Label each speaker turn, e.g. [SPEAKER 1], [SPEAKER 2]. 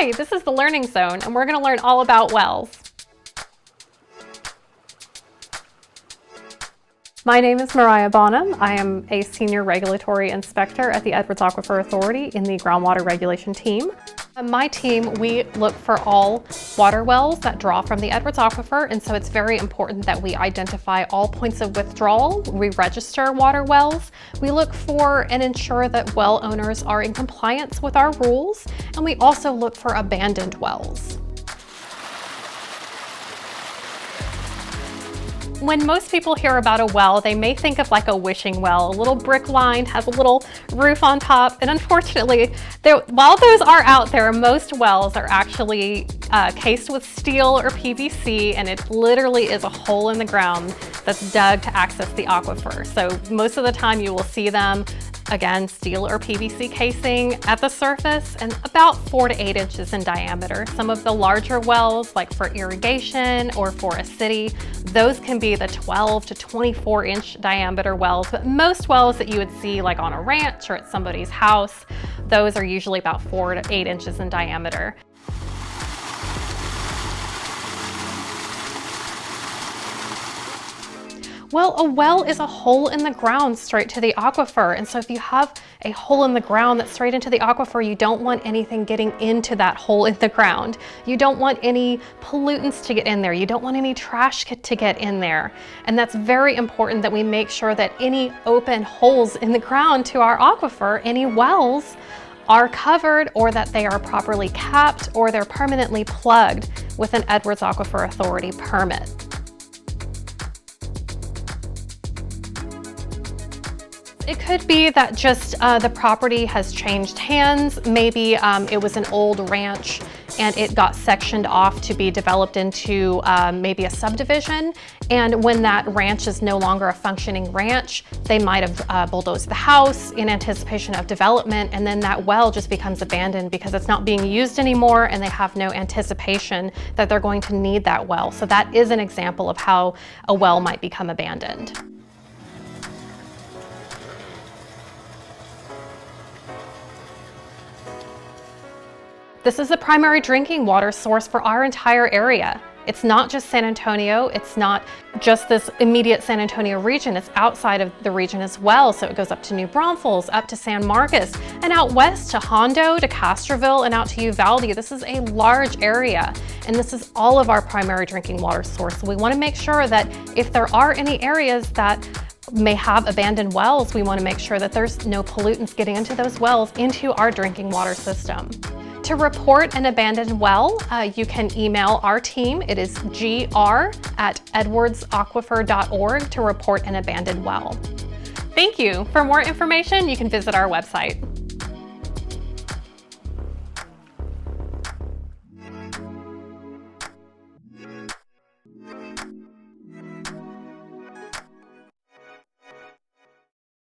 [SPEAKER 1] Hi, this is the Learning Zone, and we're going to learn all about wells. My name is Mariah Bonham. I am a Senior Regulatory Inspector at the Edwards Aquifer Authority in the Groundwater Regulation team. On my team, we look for all water wells that draw from the Edwards Aquifer, and so it's very important that we identify all points of withdrawal. We register water wells. We look for and ensure that well owners are in compliance with our rules, and we also look for abandoned wells. When most people hear about a well, they may think of like a wishing well, a little brick line, has a little roof on top, and unfortunately, while those are out there, most wells are actually cased with steel or PVC, and it literally is a hole in the ground that's dug to access the aquifer. So most of the time you will see them, again, steel or PVC casing at the surface and about 4 to 8 inches in diameter. Some of the larger wells, like for irrigation or for a city, those can be the 12 to 24 inch diameter wells, but most wells that you would see like on a ranch or at somebody's house, those are usually about 4 to 8 inches in diameter. Well, a well is a hole in the ground straight to the aquifer. And so if you have a hole in the ground that's straight into the aquifer, you don't want anything getting into that hole in the ground. You don't want any pollutants to get in there. You don't want any trash to get in there. And that's very important that we make sure that any open holes in the ground to our aquifer, any wells, are covered, or that they are properly capped, or they're permanently plugged with an Edwards Aquifer Authority permit. It could be that just the property has changed hands. Maybe it was an old ranch and it got sectioned off to be developed into maybe a subdivision. And when that ranch is no longer a functioning ranch, they might have bulldozed the house in anticipation of development, and then that well just becomes abandoned because it's not being used anymore and they have no anticipation that they're going to need that well. So that is an example of how a well might become abandoned. This is the primary drinking water source for our entire area. It's not just San Antonio, it's not just this immediate San Antonio region, it's outside of the region as well. So it goes up to New Braunfels, up to San Marcos, and out west to Hondo, to Castroville, and out to Uvalde. This is a large area, and this is all of our primary drinking water source. So we want to make sure that if there are any areas that may have abandoned wells, we want to make sure that there's no pollutants getting into those wells into our drinking water system. To report an abandoned well, you can email our team. It is gr@edwardsaquifer.org to report an abandoned well. Thank you. For more information, you can visit our website.